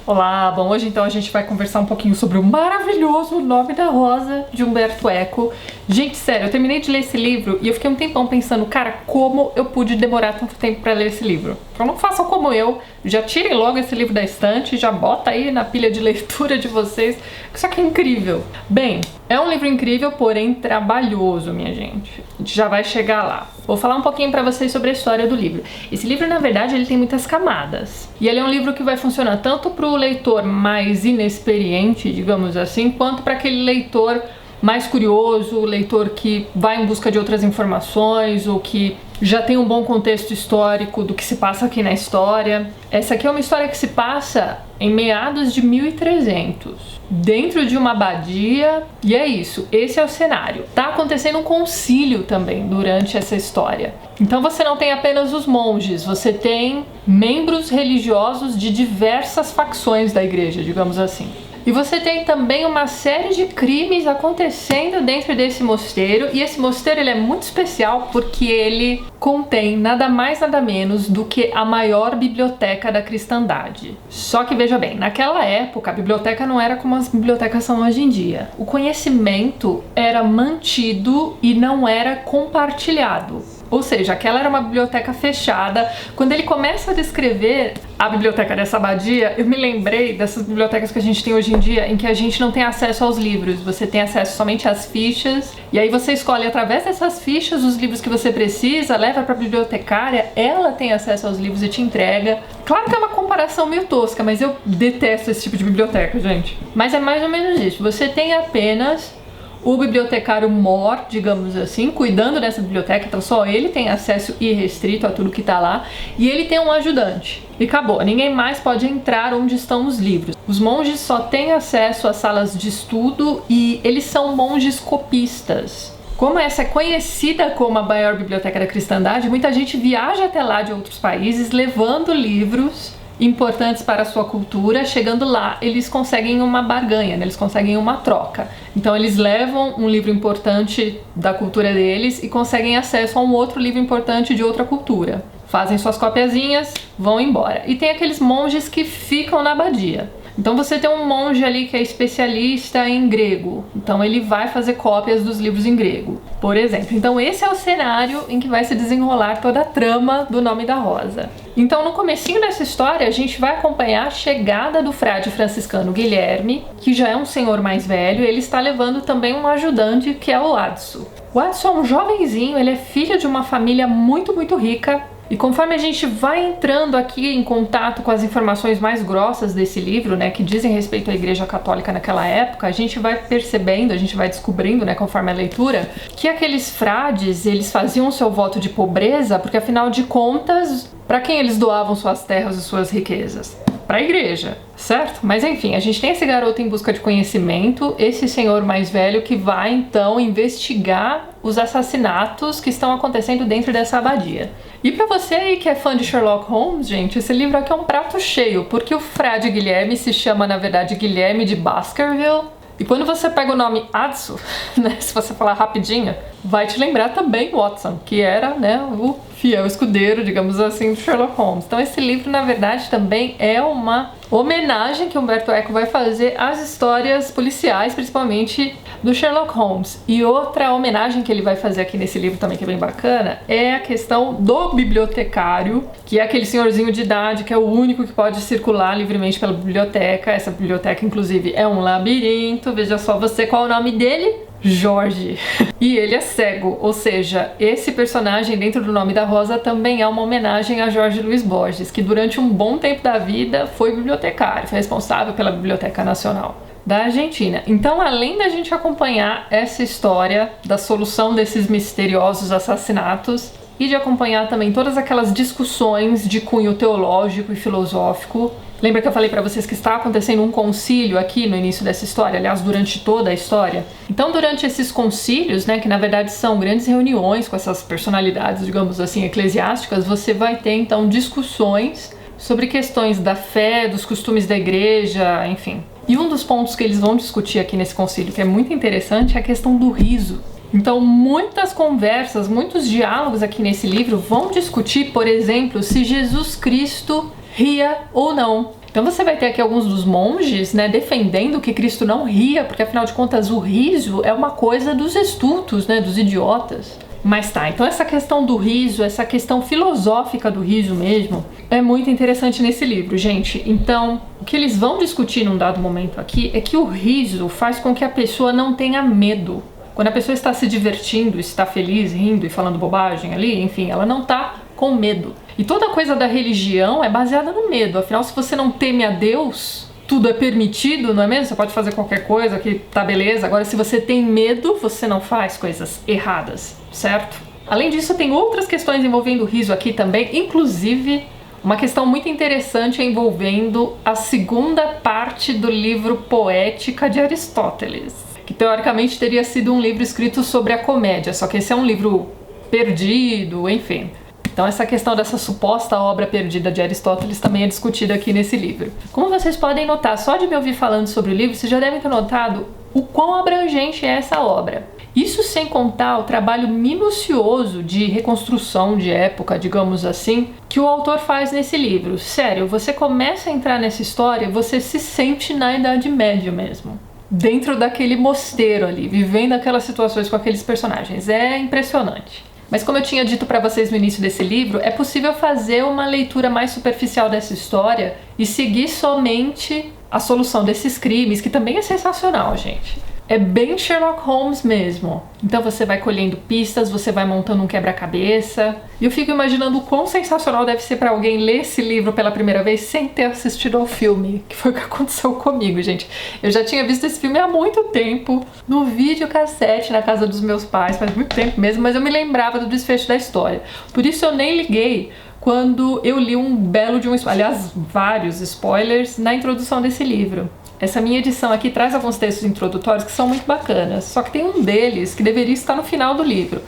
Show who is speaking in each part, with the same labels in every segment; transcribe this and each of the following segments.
Speaker 1: Olá, bom, hoje então a gente vai conversar um pouquinho sobre o maravilhoso Nome da Rosa, de Umberto Eco. Gente, sério, eu terminei de ler esse livro e eu fiquei um tempão pensando, cara, como eu pude demorar tanto tempo pra ler esse livro? Então não façam como eu, já tirem logo esse livro da estante, já bota aí na pilha de leitura de vocês, que isso aqui é incrível. Bem, é um livro incrível, porém trabalhoso, minha gente. A gente já vai chegar lá. Vou falar um pouquinho pra vocês sobre a história do livro. Esse livro, na verdade, ele tem muitas camadas. E ele é um livro que vai funcionar tanto pro leitor mais inexperiente, digamos assim, quanto para aquele leitor mais curioso, leitor que vai em busca de outras informações ou que já tem um bom contexto histórico do que se passa aqui na história. Essa aqui é uma história que se passa em meados de 1300, dentro de uma abadia, e é isso, esse é o cenário. Tá acontecendo um concílio também durante essa história. Então você não tem apenas os monges, você tem membros religiosos de diversas facções da igreja, digamos assim. E você tem também uma série de crimes acontecendo dentro desse mosteiro, e esse mosteiro ele é muito especial porque ele contém nada mais nada menos do que a maior biblioteca da cristandade. Só que veja bem, naquela época a biblioteca não era como as bibliotecas são hoje em dia. O conhecimento era mantido e não era compartilhado. Ou seja, aquela era uma biblioteca fechada. Quando ele começa a descrever a biblioteca dessa abadia, eu me lembrei dessas bibliotecas que a gente tem hoje em dia, em que a gente não tem acesso aos livros, você tem acesso somente às fichas, e aí você escolhe através dessas fichas os livros que você precisa, leva para a bibliotecária, ela tem acesso aos livros e te entrega. Claro que é uma comparação meio tosca, mas eu detesto esse tipo de biblioteca, gente. Mas é mais ou menos isso, você tem apenas o bibliotecário mor, digamos assim, cuidando dessa biblioteca, então só ele tem acesso irrestrito a tudo que tá lá, e ele tem um ajudante. E acabou, ninguém mais pode entrar onde estão os livros. Os monges só têm acesso às salas de estudo e eles são monges copistas. Como essa é conhecida como a maior biblioteca da cristandade, muita gente viaja até lá de outros países levando livros importantes para a sua cultura. Chegando lá, eles conseguem uma barganha, né? Eles conseguem uma troca. Então eles levam um livro importante da cultura deles e conseguem acesso a um outro livro importante de outra cultura. Fazem suas copiazinhas, vão embora. E tem aqueles monges que ficam na abadia. Então você tem um monge ali que é especialista em grego, então ele vai fazer cópias dos livros em grego, por exemplo. Então esse é o cenário em que vai se desenrolar toda a trama do Nome da Rosa. Então no comecinho dessa história a gente vai acompanhar a chegada do frade franciscano Guilherme, que já é um senhor mais velho, ele está levando também um ajudante que é o Adso. O Adso é um jovenzinho, ele é filho de uma família muito rica. E conforme a gente vai entrando aqui em contato com as informações mais grossas desse livro, né, que dizem respeito à Igreja Católica naquela época, a gente vai percebendo, a gente vai descobrindo, né, conforme a leitura, que aqueles frades, eles faziam o seu voto de pobreza, porque afinal de contas, para quem eles doavam suas terras e suas riquezas? Para a igreja, certo? Mas enfim, a gente tem esse garoto em busca de conhecimento, esse senhor mais velho que vai então investigar os assassinatos que estão acontecendo dentro dessa abadia. E para você aí que é fã de Sherlock Holmes, gente, esse livro aqui é um prato cheio, porque o frade Guilherme se chama, na verdade, Guilherme de Baskerville. E quando você pega o nome Adso, né, se você falar rapidinho, vai te lembrar também Watson, que era, né, o fiel escudeiro, digamos assim, do Sherlock Holmes. Então esse livro, na verdade, também é uma homenagem que Umberto Eco vai fazer às histórias policiais, principalmente do Sherlock Holmes. E outra homenagem que ele vai fazer aqui nesse livro também, que é bem bacana, é a questão do bibliotecário, que é aquele senhorzinho de idade que é o único que pode circular livremente pela biblioteca. Essa biblioteca, inclusive, é um labirinto. Veja só você, qual é o nome dele? Jorge. E ele é cego, ou seja, esse personagem dentro do Nome da Rosa também é uma homenagem a Jorge Luiz Borges, que durante um bom tempo da vida foi bibliotecário, foi responsável pela Biblioteca Nacional da Argentina. Então, além da gente acompanhar essa história da solução desses misteriosos assassinatos e de acompanhar também todas aquelas discussões de cunho teológico e filosófico. Lembra que eu falei pra vocês que está acontecendo um concílio aqui no início dessa história, aliás, durante toda a história? Então, durante esses concílios, né, que na verdade são grandes reuniões com essas personalidades, digamos assim, eclesiásticas, você vai ter então discussões sobre questões da fé, dos costumes da igreja, enfim. E um dos pontos que eles vão discutir aqui nesse concílio, que é muito interessante, é a questão do riso. Então, muitas conversas, muitos diálogos aqui nesse livro vão discutir, por exemplo, se Jesus Cristo ria ou não. Então você vai ter aqui alguns dos monges, né, defendendo que Cristo não ria, porque afinal de contas o riso é uma coisa dos estultos, né, dos idiotas. Mas tá, então essa questão do riso, essa questão filosófica do riso mesmo, é muito interessante nesse livro, gente. Então, o que eles vão discutir num dado momento aqui é que o riso faz com que a pessoa não tenha medo. Quando a pessoa está se divertindo, está feliz, rindo e falando bobagem ali, enfim, ela não tá com medo. E toda coisa da religião é baseada no medo. Afinal, se você não teme a Deus, tudo é permitido, não é mesmo? Você pode fazer qualquer coisa que tá beleza. Agora, se você tem medo, você não faz coisas erradas, certo? Além disso, tem outras questões envolvendo o riso aqui também, inclusive uma questão muito interessante envolvendo a segunda parte do livro Poética de Aristóteles, que teoricamente teria sido um livro escrito sobre a comédia, só que esse é um livro perdido, enfim. Então essa questão dessa suposta obra perdida de Aristóteles também é discutida aqui nesse livro. Como vocês podem notar, só de me ouvir falando sobre o livro, vocês já devem ter notado o quão abrangente é essa obra. Isso sem contar o trabalho minucioso de reconstrução de época, digamos assim, que o autor faz nesse livro. Sério, você começa a entrar nessa história, você se sente na Idade Média mesmo. Dentro daquele mosteiro ali, vivendo aquelas situações com aqueles personagens. É impressionante. Mas como eu tinha dito para vocês no início desse livro, é possível fazer uma leitura mais superficial dessa história e seguir somente a solução desses crimes, que também é sensacional, gente. É bem Sherlock Holmes mesmo. Então você vai colhendo pistas, você vai montando um quebra-cabeça. E eu fico imaginando o quão sensacional deve ser para alguém ler esse livro pela primeira vez sem ter assistido ao filme, que foi o que aconteceu comigo, gente. Eu já tinha visto esse filme há muito tempo, no videocassete na casa dos meus pais, faz muito tempo mesmo, mas eu me lembrava do desfecho da história. Por isso eu nem liguei quando eu li um belo de um spoiler, aliás, vários spoilers na introdução desse livro. Essa minha edição aqui traz alguns textos introdutórios que são muito bacanas, só que tem um deles que deveria estar no final do livro.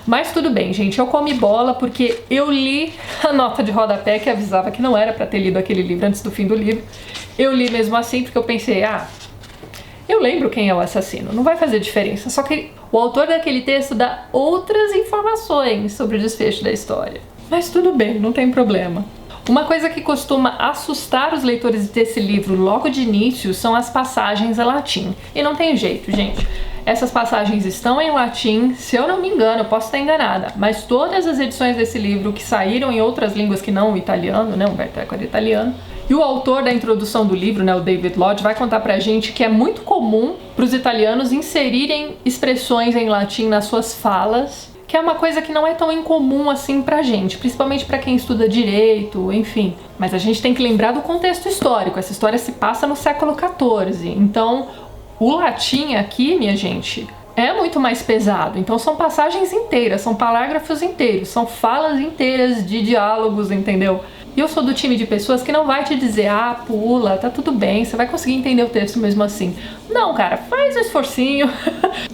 Speaker 1: Mas tudo bem, gente, eu comi bola porque eu li a nota de rodapé que avisava que não era para ter lido aquele livro antes do fim do livro. Eu li mesmo assim porque eu pensei, eu lembro quem é o assassino, não vai fazer diferença. Só que o autor daquele texto dá outras informações sobre o desfecho da história. Mas tudo bem, não tem problema. Uma coisa que costuma assustar os leitores desse livro logo de início são as passagens em latim. E não tem jeito, gente. Essas passagens estão em latim, se eu não me engano, eu posso estar enganada, mas todas as edições desse livro que saíram em outras línguas que não o italiano, né, Umberto Eco era italiano, e o autor da introdução do livro, né, o David Lodge, vai contar pra gente que é muito comum para os italianos inserirem expressões em latim nas suas falas, que é uma coisa que não é tão incomum assim pra gente, principalmente pra quem estuda direito, enfim. Mas a gente tem que lembrar do contexto histórico, essa história se passa no século XIV, então o latim aqui, minha gente, é muito mais pesado. Então são passagens inteiras, são parágrafos inteiros, são falas inteiras de diálogos, entendeu? E eu sou do time de pessoas que não vai te dizer, pula, tá tudo bem, você vai conseguir entender o texto mesmo assim. Não, cara, faz um esforcinho.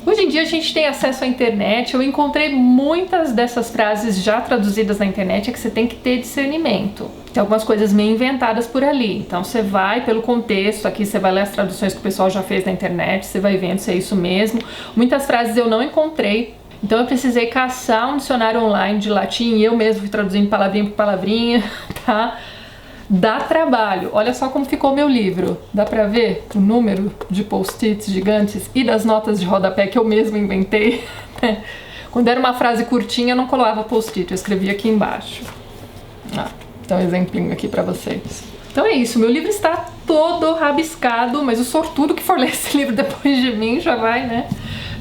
Speaker 1: Hoje em dia a gente tem acesso à internet, eu encontrei muitas dessas frases já traduzidas na internet, é que você tem que ter discernimento. Tem algumas coisas meio inventadas por ali, então você vai pelo contexto, aqui você vai ler as traduções que o pessoal já fez na internet, você vai vendo se é isso mesmo. Muitas frases eu não encontrei, então eu precisei caçar um dicionário online de latim e eu mesmo fui traduzindo palavrinha por palavrinha, tá? Dá trabalho. Olha só como ficou meu livro. Dá pra ver o número de post-its gigantes e das notas de rodapé que eu mesmo inventei. Quando era uma frase curtinha eu não colava post-it, eu escrevia aqui embaixo. Então um exemplinho aqui pra vocês. Então é isso, meu livro está todo rabiscado, mas o sortudo que for ler esse livro depois de mim já vai, né,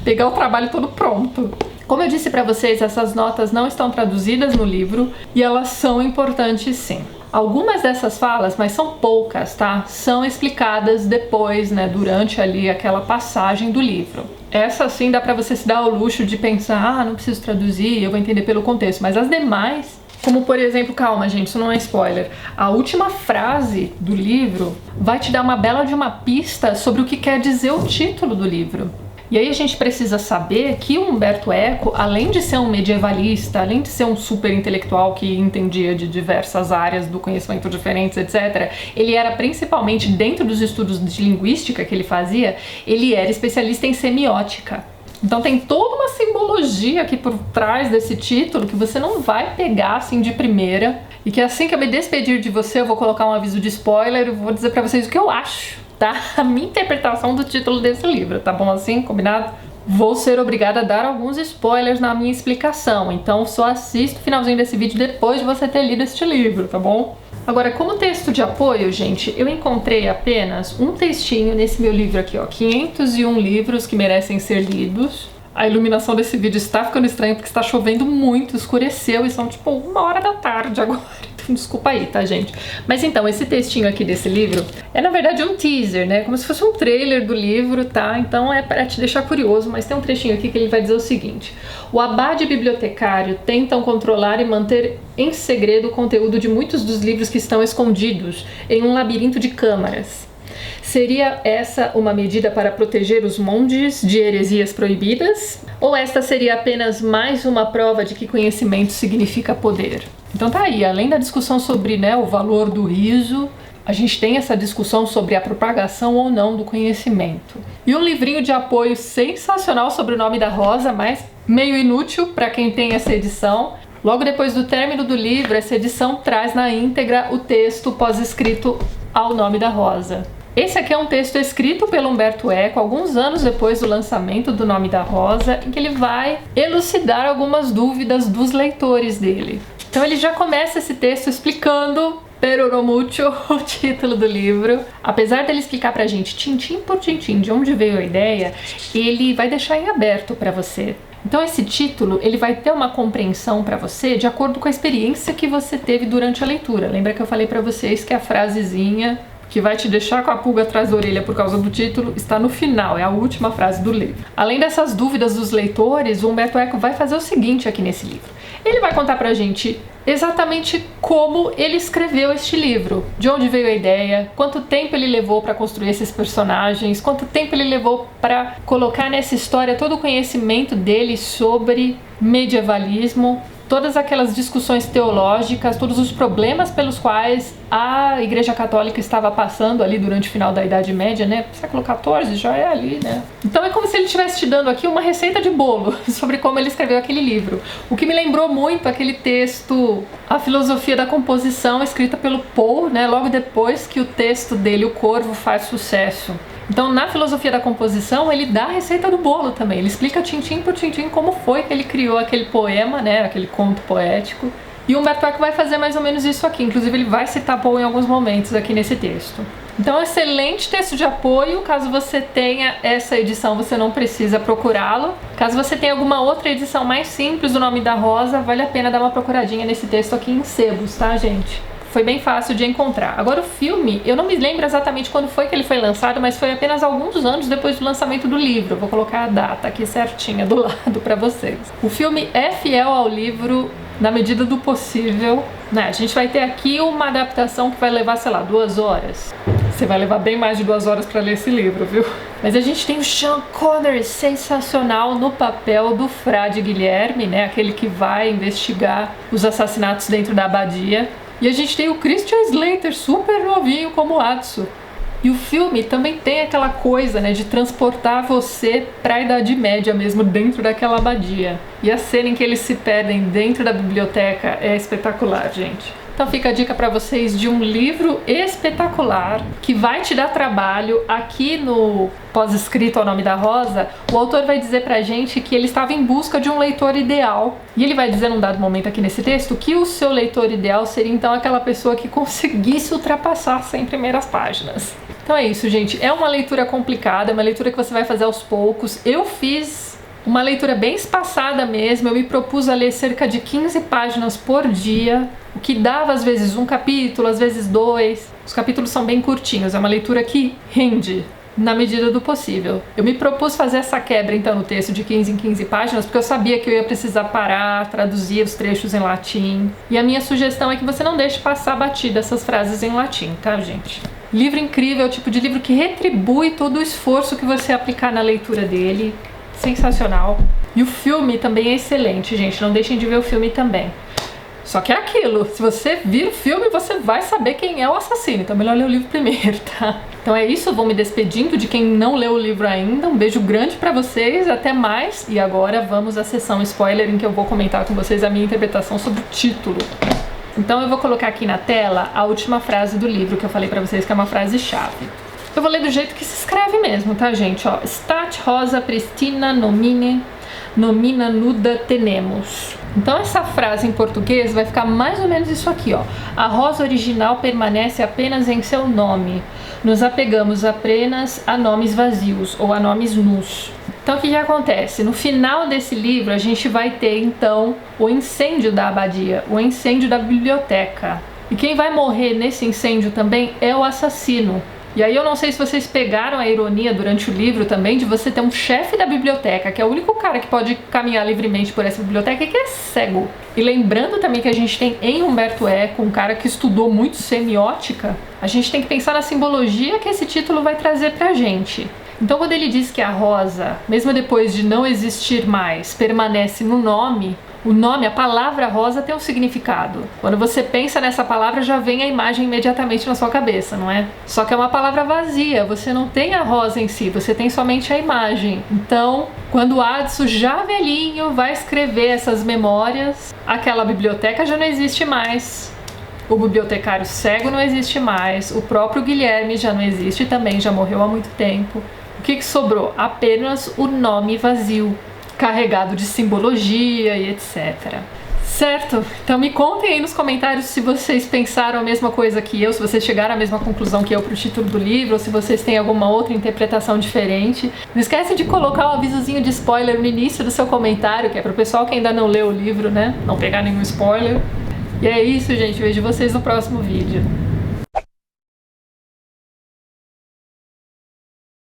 Speaker 1: pegar o trabalho todo pronto. Como eu disse pra vocês, essas notas não estão traduzidas no livro e elas são importantes sim. Algumas dessas falas, mas são poucas, tá? São explicadas depois, né, durante ali aquela passagem do livro. Essa sim dá pra você se dar ao luxo de pensar, não preciso traduzir, eu vou entender pelo contexto, mas as demais, como por exemplo, calma gente, isso não é spoiler, a última frase do livro vai te dar uma bela de uma pista sobre o que quer dizer o título do livro. E aí a gente precisa saber que o Umberto Eco, além de ser um medievalista, além de ser um super intelectual que entendia de diversas áreas do conhecimento diferentes, etc., ele era principalmente, dentro dos estudos de linguística que ele fazia, ele era especialista em semiótica. Então tem toda uma simbologia aqui por trás desse título que você não vai pegar assim de primeira. e que assim que eu me despedir de você, eu vou colocar um aviso de spoiler e vou dizer pra vocês o que eu acho, tá? A minha interpretação do título desse livro, tá bom assim? Combinado? Vou ser obrigada a dar alguns spoilers na minha explicação, então só assista o finalzinho desse vídeo depois de você ter lido este livro, tá bom? Agora, como texto de apoio, gente, eu encontrei apenas um textinho nesse meu livro aqui, ó, 501 livros que merecem ser lidos. A iluminação desse vídeo está ficando estranha porque está chovendo muito, escureceu e são tipo 1h da tarde agora. Então, desculpa aí, tá, gente? Mas então, esse textinho aqui desse livro é na verdade um teaser, né? Como se fosse um trailer do livro, tá? Então é para te deixar curioso, mas tem um trechinho aqui que ele vai dizer o seguinte: o abade e bibliotecário tentam controlar e manter em segredo o conteúdo de muitos dos livros que estão escondidos em um labirinto de câmaras. Seria essa uma medida para proteger os monges de heresias proibidas? Ou esta seria apenas mais uma prova de que conhecimento significa poder? Então tá aí, além da discussão sobre, né, o valor do riso, a gente tem essa discussão sobre a propagação ou não do conhecimento. E um livrinho de apoio sensacional sobre o Nome da Rosa, mas meio inútil para quem tem essa edição. Logo depois do término do livro, essa edição traz na íntegra o texto pós-escrito ao Nome da Rosa. Esse aqui é um texto escrito pelo Umberto Eco alguns anos depois do lançamento do Nome da Rosa, em que ele vai elucidar algumas dúvidas dos leitores dele. Então ele já começa esse texto explicando perorou mucho o título do livro. Apesar dele explicar pra gente tintim por tintim de onde veio a ideia, ele vai deixar em aberto pra você. Então esse título, ele vai ter uma compreensão para você de acordo com a experiência que você teve durante a leitura. Lembra que eu falei para vocês que a frasezinha que vai te deixar com a pulga atrás da orelha por causa do título está no final, é a última frase do livro. Além dessas dúvidas dos leitores, o Umberto Eco vai fazer o seguinte aqui nesse livro. Ele vai contar pra gente exatamente como ele escreveu este livro, de onde veio a ideia, quanto tempo ele levou para construir esses personagens, quanto tempo ele levou para colocar nessa história todo o conhecimento dele sobre medievalismo, todas aquelas discussões teológicas, todos os problemas pelos quais a Igreja Católica estava passando ali durante o final da Idade Média, né? Século XIV já é ali, né? Então é como se ele estivesse te dando aqui uma receita de bolo sobre como ele escreveu aquele livro. O que me lembrou muito aquele texto A Filosofia da Composição, escrita pelo Poe, né? Logo depois que o texto dele, O Corvo, faz sucesso. Então, na Filosofia da Composição, ele dá a receita do bolo também. Ele explica tintim por tintim como foi que ele criou aquele poema, né, aquele conto poético. E o Umberto Eco vai fazer mais ou menos isso aqui. Inclusive, ele vai citar Poe em alguns momentos aqui nesse texto. Então, excelente texto de apoio. Caso você tenha essa edição, você não precisa procurá-lo. Caso você tenha alguma outra edição mais simples do Nome da Rosa, vale a pena dar uma procuradinha nesse texto aqui em sebos, tá, gente? Foi bem fácil de encontrar. Agora o filme, eu não me lembro exatamente quando foi que ele foi lançado, mas foi apenas alguns anos depois do lançamento do livro. Eu vou colocar a data aqui certinha do lado pra vocês. O filme é fiel ao livro na medida do possível, né? A gente vai ter aqui uma adaptação que vai levar, sei lá, 2 horas. Você vai levar bem mais de 2 horas pra ler esse livro, viu? Mas a gente tem o Sean Connery sensacional no papel do Frade Guilherme, né? Aquele que vai investigar os assassinatos dentro da abadia. E a gente tem o Christian Slater, super novinho como Atsu. E o filme também tem aquela coisa, né, de transportar você pra Idade Média mesmo, dentro daquela abadia. E a cena em que eles se perdem dentro da biblioteca é espetacular, gente. Então fica a dica pra vocês de um livro espetacular que vai te dar trabalho. Aqui no pós-escrito ao Nome da Rosa, o autor vai dizer pra gente que ele estava em busca de um leitor ideal. E ele vai dizer num dado momento aqui nesse texto que o seu leitor ideal seria então aquela pessoa que conseguisse ultrapassar 100 primeiras páginas. Então é isso, gente. É uma leitura complicada, é uma leitura que você vai fazer aos poucos. Eu fiz uma leitura bem espaçada mesmo, eu me propus a ler cerca de 15 páginas por dia, o que dava às vezes um capítulo, às vezes 2. Os capítulos são bem curtinhos, é uma leitura que rende na medida do possível. Eu me propus fazer essa quebra então no texto de 15 em 15 páginas, porque eu sabia que eu ia precisar parar, traduzir os trechos em latim. E a minha sugestão é que você não deixe passar batida essas frases em latim, tá, gente? Livro incrível, é o tipo de livro que retribui todo o esforço que você aplicar na leitura dele. Sensacional. E o filme também é excelente, gente. Não deixem de ver o filme também. Só que é aquilo, se você vir o filme, você vai saber quem é o assassino. Então é melhor ler o livro primeiro, tá? Então é isso, eu vou me despedindo de quem não leu o livro ainda. Um beijo grande pra vocês, até mais. E agora vamos à sessão spoiler, em que eu vou comentar com vocês a minha interpretação sobre o título. Então eu vou colocar aqui na tela a última frase do livro que eu falei pra vocês que é uma frase-chave. Eu vou ler do jeito que se escreve mesmo, tá, gente? Ó, Stat rosa pristina nomina nuda tenemos. Então essa frase em português vai ficar mais ou menos isso aqui, ó. A rosa original permanece apenas em seu nome. Nos apegamos apenas a nomes vazios ou a nomes nus. Então o que acontece? No final desse livro a gente vai ter então o incêndio da abadia, o incêndio da biblioteca. E quem vai morrer nesse incêndio também é o assassino. E aí eu não sei se vocês pegaram a ironia durante o livro também de você ter um chefe da biblioteca, que é o único cara que pode caminhar livremente por essa biblioteca e que é cego. E lembrando também que a gente tem em Umberto Eco um cara que estudou muito semiótica, a gente tem que pensar na simbologia que esse título vai trazer pra gente. Então quando ele diz que a rosa, mesmo depois de não existir mais, permanece no nome, o nome, a palavra rosa tem um significado. Quando você pensa nessa palavra, já vem a imagem imediatamente na sua cabeça, não é? Só que é uma palavra vazia, você não tem a rosa em si, você tem somente a imagem. Então, quando o Adso, já velhinho, vai escrever essas memórias, aquela biblioteca já não existe mais. O bibliotecário cego não existe mais, o próprio Guilherme já não existe também, já morreu há muito tempo. O que sobrou? Apenas o nome vazio, carregado de simbologia e etc. Certo? Então me contem aí nos comentários se vocês pensaram a mesma coisa que eu, se vocês chegaram à mesma conclusão que eu pro título do livro, ou se vocês têm alguma outra interpretação diferente. Não esquece de colocar o avisozinho de spoiler no início do seu comentário, que é pro pessoal que ainda não leu o livro, né? Não pegar nenhum spoiler. E é isso, gente. Vejo vocês no próximo vídeo.